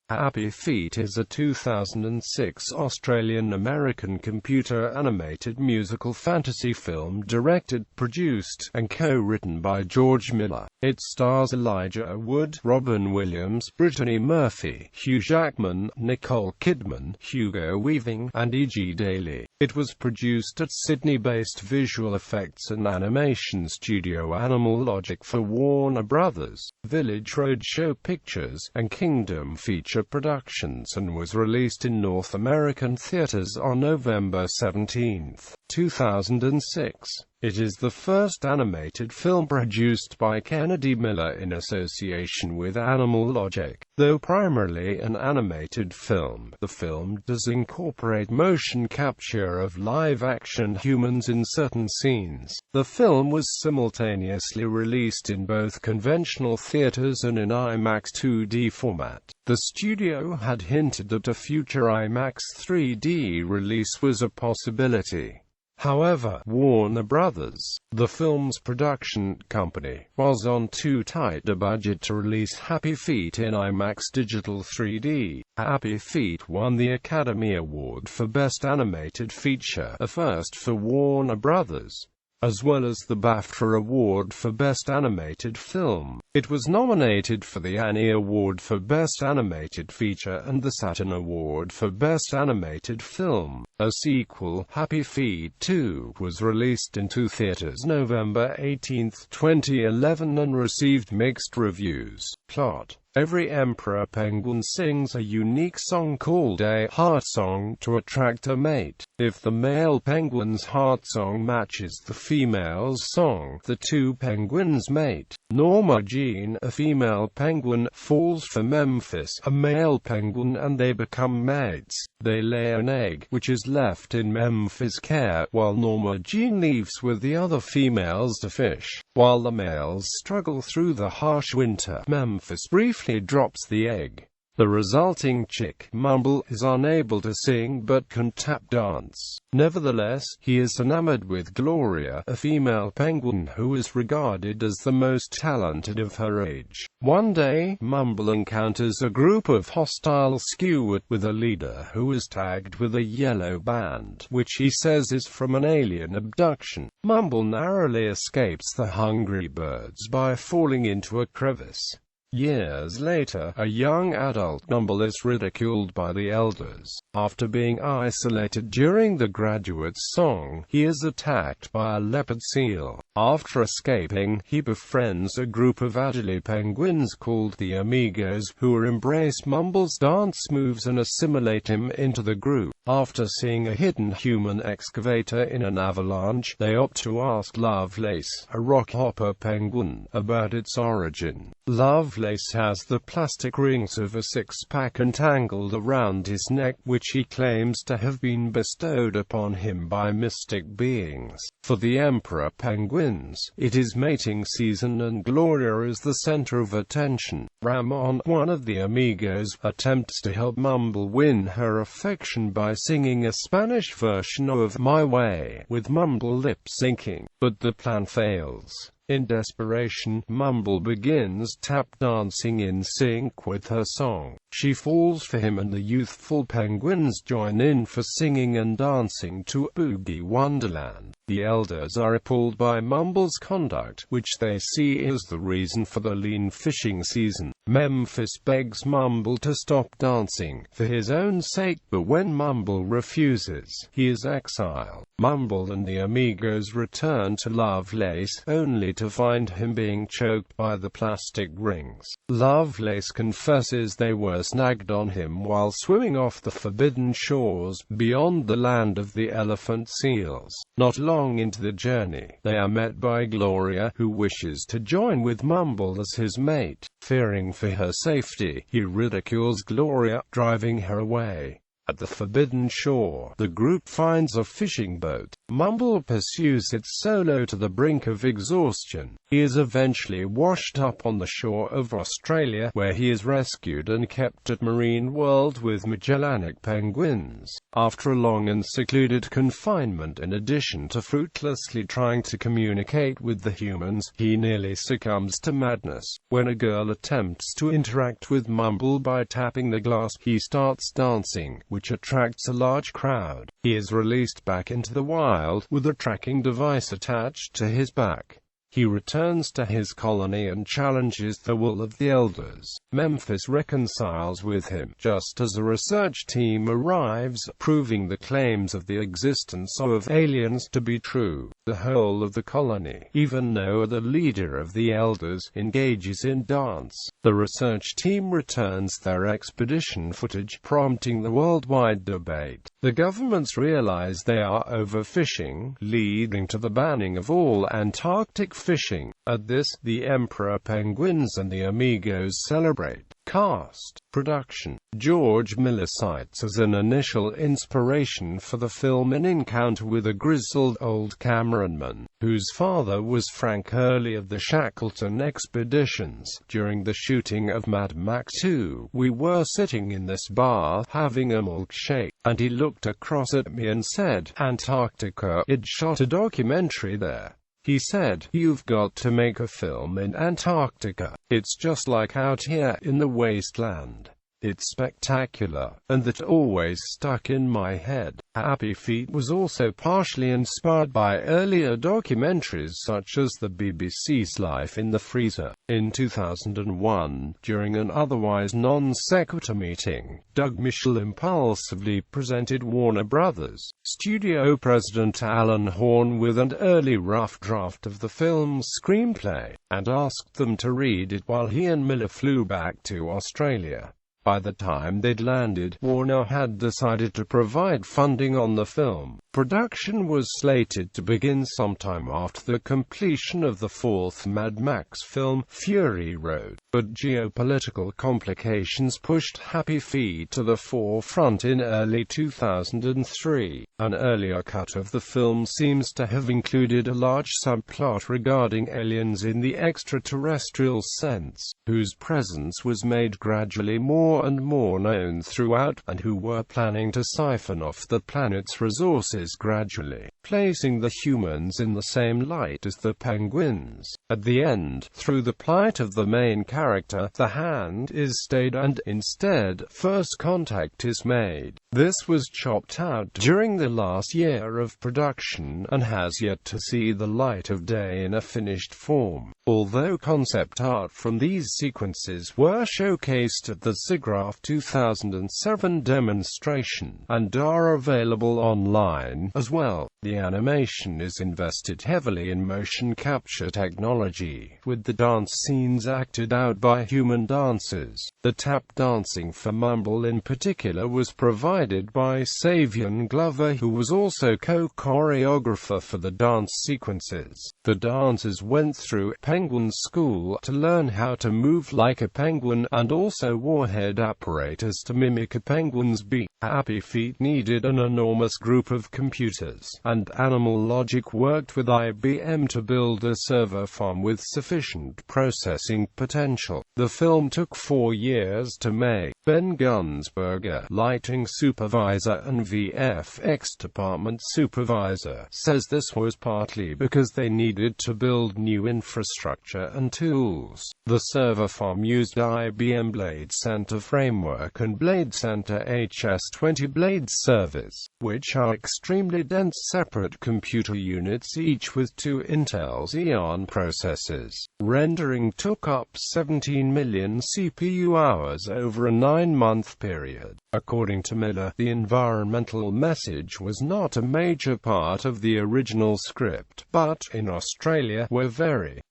Happy Feet is a 2006 Australian-American computer-animated musical fantasy film directed, produced, and co-written by George Miller. It stars Elijah Wood, Robin Williams, Brittany Murphy, Hugh Jackman, Nicole Kidman, Hugo Weaving, and E.G.Daily.It. It was produced at Sydney-based visual effects and animation studio Animal Logic for Warner Brothers, Village Roadshow Pictures, and Kingdom Feature Productions, and was released in North American theaters on November 17, 2006. It is the first animated film produced by Kennedy Miller in association with Animal Logic. Though primarily an animated film, the film does incorporate motion capture of live-action humans in certain scenes. The film was simultaneously released in both conventional theaters and in IMAX 2D format. The studio had hinted that a future IMAX 3D release was a possibility. However, Warner Brothers, the film's production company, was on too tight a budget to release Happy Feet in IMAX Digital 3D. Happy Feet won the Academy Award for Best Animated Feature, a first for Warner Brothers, as well as the BAFTA Award for Best Animated Film. It was nominated for the Annie Award for Best Animated Feature and the Saturn Award for Best Animated Film. A sequel, Happy Feet 2, was released into theaters November 18, 2011 and received mixed reviews. Plot: every emperor penguin sings a unique song called a heart song to attract a mate. If the male penguin's heart song matches the female's song, the two penguins mate. Norma Jean, a female penguin, falls for Memphis, a male penguin, and they become mates. They lay an egg, which is left in Memphis' care, while Norma Jean leaves with the other females to fish. While the males struggle through the harsh winter, Memphis briefly drops the egg. The resulting chick, Mumble, is unable to sing but can tap dance. Nevertheless, he is enamored with Gloria, a female penguin who is regarded as the most talented of her age. One day, Mumble encounters a group of hostile Skewers with a leader who is tagged with a yellow band, which he says is from an alien abduction. Mumble narrowly escapes the hungry birds by falling into a crevice. Years later, a young adult Mumble is ridiculed by the elders. After being isolated during the graduate's song, he is attacked by a leopard seal. After escaping, he befriends a group of Adelie penguins called the Amigos, who embrace Mumble's dance moves and assimilate him into the group. After seeing a hidden human excavator in an avalanche, they opt to ask Lovelace, a rockhopper penguin, about its origin. Lovelace has the plastic rings of a six-pack entangled around his neck, which he claims to have been bestowed upon him by mystic beings. For the emperor penguins, it is mating season and Gloria is the center of attention. Ramon, one of the Amigos, attempts to help Mumble win her affection by singing a Spanish version of My Way, with Mumble lip-syncing, but the plan fails. In desperation, Mumble begins tap dancing in sync with her song. She falls for him and the youthful penguins join in for singing and dancing to Boogie Wonderland. The elders are appalled by Mumble's conduct, which they see as the reason for the lean fishing season. Memphis begs Mumble to stop dancing, for his own sake, but when Mumble refuses, he is exiled. Mumble and the Amigos return to Lovelace, only to find him being choked by the plastic rings. Lovelace confesses they were snagged on him while swimming off the forbidden shores, beyond the land of the elephant seals. Not long into the journey, they are met by Gloria, who wishes to join with Mumble as his mate. Fearing for her safety, he ridicules Gloria, driving her away. At the Forbidden Shore, the group finds a fishing boat. Mumble pursues it solo to the brink of exhaustion. He is eventually washed up on the shore of Australia, where he is rescued and kept at Marine World with Magellanic penguins. After a long and secluded confinement, in addition to fruitlessly trying to communicate with the humans, he nearly succumbs to madness. When a girl attempts to interact with Mumble by tapping the glass, he starts dancing, which attracts a large crowd. He is released back into the wild, with a tracking device attached to his back. He returns to his colony and challenges the will of the elders. Memphis reconciles with him, just as a research team arrives, proving the claims of the existence of aliens to be true. The whole of the colony, even Noah, the leader of the elders, engages in dance. The research team returns their expedition footage, prompting the worldwide debate. The governments realize they are overfishing, leading to the banning of all Antarctic fishing. At this, the Emperor penguins and the Amigos celebrate. Cast. Production. George Miller cites as an initial inspiration for the film an encounter with a grizzled old cameraman, whose father was Frank Hurley of the Shackleton expeditions. During the shooting of Mad Max 2, we were sitting in this bar, having a milkshake, and he looked across at me and said, "Antarctica, I'd shot a documentary there." He said, "You've got to make a film in Antarctica. It's just like out here in the wasteland. It's spectacular." And that always stuck in my head. Happy Feet was also partially inspired by earlier documentaries such as the BBC's Life in the Freezer. In 2001, during an otherwise non-sequitur meeting, Doug Mitchell impulsively presented Warner Brothers studio president Alan Horn with an early rough draft of the film's screenplay, and asked them to read it while he and Miller flew back to Australia. By the time they'd landed, Warner had decided to provide funding on the film. Production was slated to begin sometime after the completion of the fourth Mad Max film, Fury Road, but geopolitical complications pushed Happy Feet to the forefront in early 2003. An earlier cut of the film seems to have included a large subplot regarding aliens in the extraterrestrial sense, whose presence was made gradually more and more known throughout, and who were planning to siphon off the planet's resources gradually, placing the humans in the same light as the penguins. At the end, through the plight of the main character, the hand is stayed and, instead, first contact is made. This was chopped out during the last year of production, and has yet to see the light of day in a finished form. Although concept art from these sequences were showcased at the SIGGRAPH 2007 demonstration, and are available online as well, the animation is invested heavily in motion capture technology, with the dance scenes acted out by human dancers. The tap dancing for Mumble in particular was provided by Savion Glover, who was also co-choreographer for the dance sequences. The dancers went through penguin school to learn how to move like a penguin, and also wore head apparatus to mimic a penguin's beak. Happy Feet needed an enormous group of computers, and Animal Logic worked with IBM to build a server farm with sufficient processing potential. The film took 4 years to make. Ben Gunsberger, lighting supervisor and VFX department supervisor, says this was partly because they needed to build new infrastructure and tools. The server farm used IBM Blade Center framework and Blade Center HS20 blade servers, which are extremely dense separate computer units, each with 2 Intel Xeon processors. Rendering took up 17 million CPU hours over a 9-month period. According to Miller, the environmental message was not a major part of the original script, but, in Australia, we're very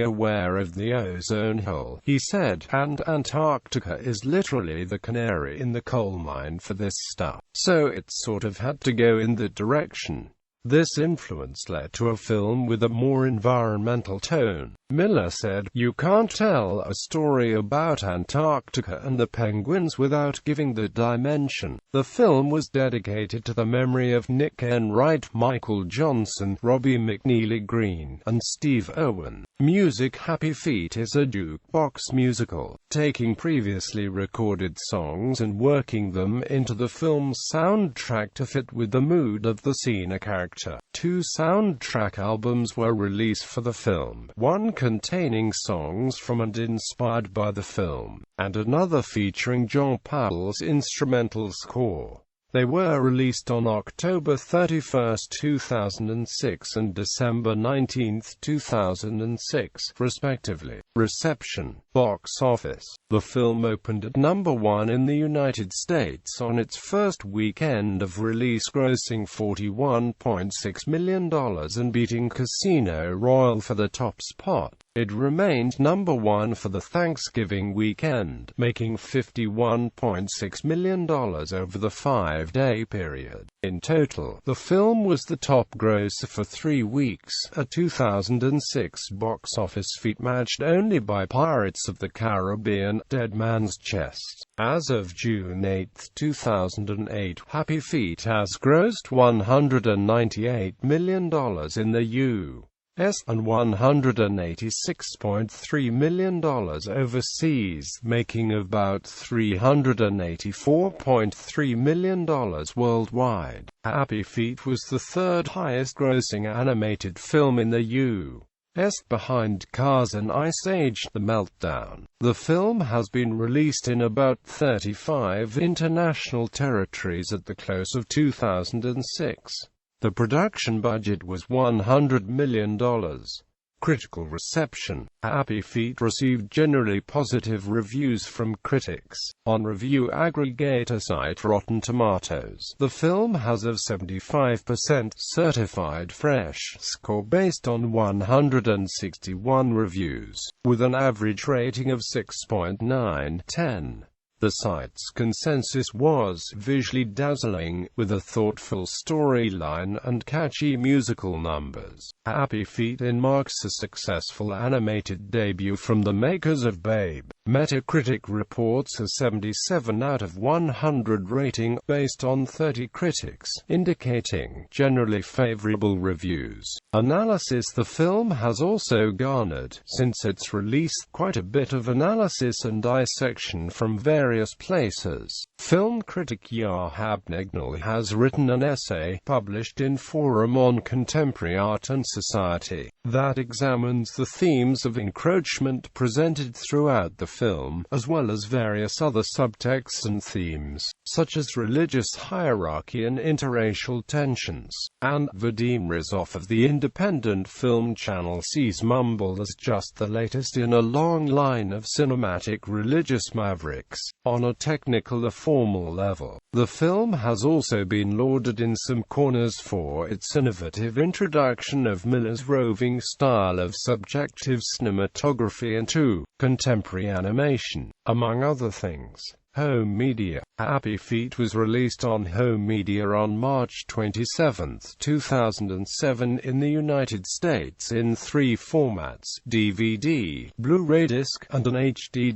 aware of the ozone hole, he said, and Antarctica is literally the canary in the coal mine for this stuff. So it sort of had to go in that direction. This influence led to a film with a more environmental tone. Miller said, "You can't tell a story about Antarctica and the penguins without giving the dimension." The film was dedicated to the memory of Nick Enright, Michael Johnson, Robbie McNeely Green, and Steve Irwin. Music. Happy Feet is a jukebox musical, taking previously recorded songs and working them into the film's soundtrack to fit with the mood of the scene or character. 2 soundtrack albums were released for the film, one containing songs from and inspired by the film, and another featuring John Powell's instrumental score. They were released on October 31, 2006 and December 19, 2006, respectively. Reception. Box office. The film opened at number 1 in the United States on its first weekend of release, grossing $41.6 million and beating Casino Royale for the top spot. It remained number 1 for the Thanksgiving weekend, making $51.6 million over the 5-day period. In total, the film was the top grosser for 3 weeks, a 2006 box office feat matched only by Pirates of the Caribbean: Dead Man's Chest. As of June 8, 2008, Happy Feet has grossed $198 million in the U.S. and $186.3 million overseas, making about $384.3 million worldwide. Happy Feet was the third highest grossing animated film in the U.S. behind Cars and Ice Age: The Meltdown. The film has been released in about 35 international territories at the close of 2006. The production budget was $100 million. Critical reception. Happy Feet received generally positive reviews from critics. On review aggregator site Rotten Tomatoes, the film has a 75% certified fresh score based on 161 reviews, with an average rating of 6.9/10. The site's consensus was visually dazzling, with a thoughtful storyline and catchy musical numbers. Happy Feet marks a successful animated debut from the makers of Babe. Metacritic reports a 77 out of 100 rating, based on 30 critics, indicating generally favorable reviews. Analysis. The film has also garnered, since its release, quite a bit of analysis and dissection from various places. Film critic Yar Habnegnal has written an essay, published in Forum on Contemporary Art and Society, that examines the themes of encroachment presented throughout the film, as well as various other subtexts and themes, such as religious hierarchy and interracial tensions. And Vadim Rizov of the independent film channel sees Mumble as just the latest in a long line of cinematic religious mavericks. On a technical or formal level, the film has also been lauded in some corners for its innovative introduction of Miller's roving style of subjective cinematography into contemporary animation, among other things. Home media. Happy Feet was released on home media on March 27, 2007 in the United States in 3 formats: DVD, Blu-ray disc, and an HD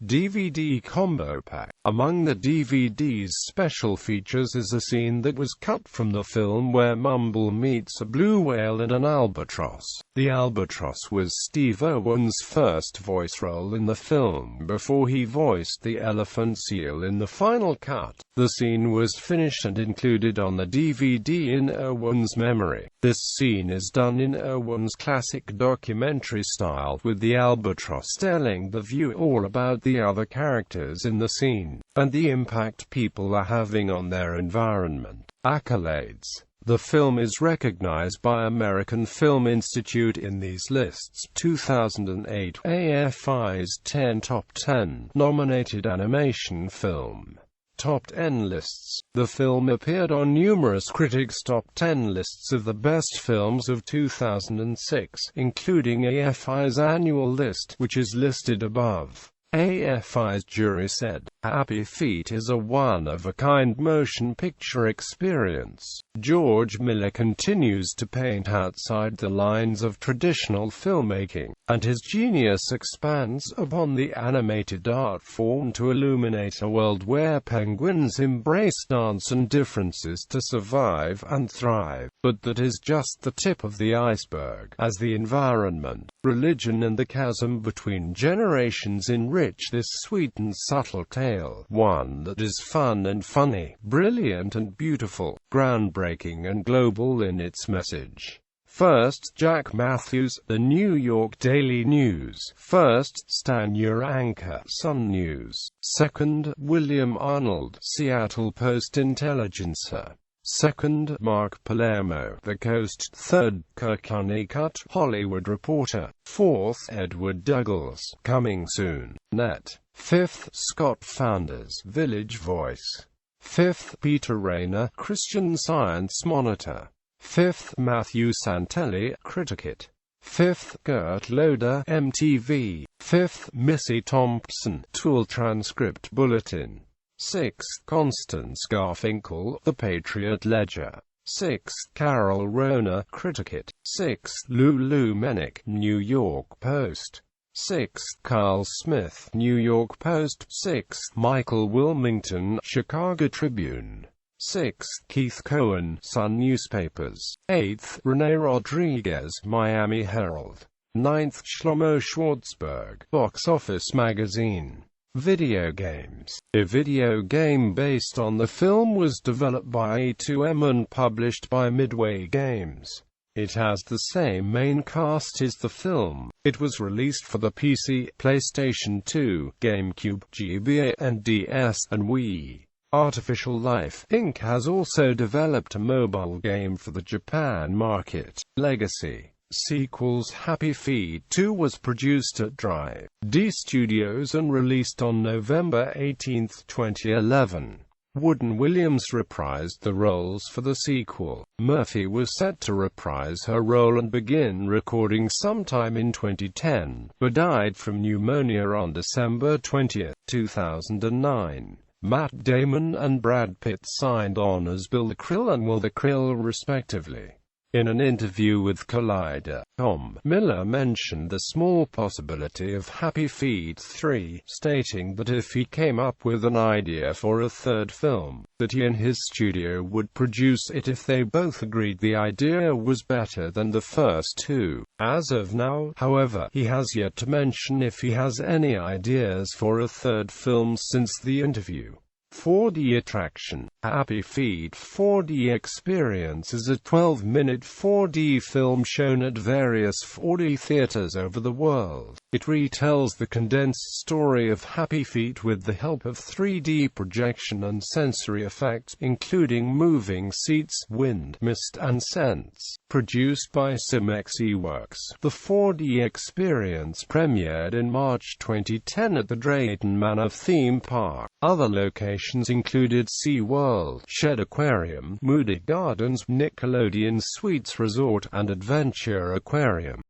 DVD combo pack. Among the DVD's special features is a scene that was cut from the film where Mumble meets a blue whale and an albatross. The albatross was Steve Irwin's first voice role in the film before he voiced the elephant seal in the final cut. The scene was finished and included on the DVD in Irwin's memory. This scene is done in Irwin's classic documentary style, with the albatross telling the viewer all about the other characters in the scene, and the impact people are having on their environment. Accolades. The film is recognized by American Film Institute in these lists: 2008 AFI's 10 Top 10 Nominated Animation Film Top 10 lists. The film appeared on numerous critics' top 10 lists of the best films of 2006, including AFI's annual list, which is listed above. AFI's jury said, Happy Feet is a one-of-a-kind motion picture experience. George Miller continues to paint outside the lines of traditional filmmaking, and his genius expands upon the animated art form to illuminate a world where penguins embrace dance and differences to survive and thrive. But that is just the tip of the iceberg, as the environment, religion and the chasm between generations enrich this sweet and subtle tale, one that is fun and funny, brilliant and beautiful, groundbreaking and global in its message. First, Jack Matthews, The New York Daily News. First, Stan Uranka, Sun News. Second, William Arnold, Seattle Post-Intelligencer. Second, Mark Palermo, The Coast. Third, Kirk Honeycutt, Hollywood Reporter. Fourth, Edward Douglas, Coming Soon, Net. Fifth, Scott Founders, Village Voice. Fifth, Peter Rayner, Christian Science Monitor. Fifth, Matthew Santelli, Critic.It. Fifth, Gert Loder, MTV. Fifth, Missy Thompson, Tool Transcript Bulletin. Sixth, Constance Garfinkel, The Patriot Ledger. Sixth, Carol Rona, Critic.It. Sixth, Lulu Mennick, New York Post. Sixth, Carl Smith, New York Post. Sixth, Michael Wilmington, Chicago Tribune. Sixth, Keith Cohen, Sun Newspapers. Eighth, Renee Rodriguez, Miami Herald. Ninth, Shlomo Schwartzberg, Box Office Magazine. Video games. A video game based on the film was developed by E2M and published by Midway Games. It has the same main cast as the film. It was released for the PC, PlayStation 2, GameCube, GBA and DS, and Wii. Artificial Life, Inc. has also developed a mobile game for the Japan market. Legacy. Sequels. Happy Feet 2 was produced at Drive D Studios and released on November 18, 2011. Wood and Williams reprised the roles for the sequel. Murphy was set to reprise her role and begin recording sometime in 2010, but died from pneumonia on December 20, 2009. Matt Damon and Brad Pitt signed on as Bill the Krill and Will the Krill respectively. In an interview with Collider.com, Miller mentioned the small possibility of Happy Feet 3, stating that if he came up with an idea for a third film, that he and his studio would produce it if they both agreed the idea was better than the first two. As of now, however, he has yet to mention if he has any ideas for a third film since the interview. 4D attraction. Happy Feet 4D Experience is a 12-minute 4D film shown at various 4D theaters over the world. It retells the condensed story of Happy Feet with the help of 3D projection and sensory effects, including moving seats, wind, mist and scents. Produced by Cimex Works, the 4D experience premiered in March 2010 at the Drayton Manor theme park. Other locations included SeaWorld, Shed Aquarium, Moody Gardens, Nickelodeon Suites Resort, and Adventure Aquarium.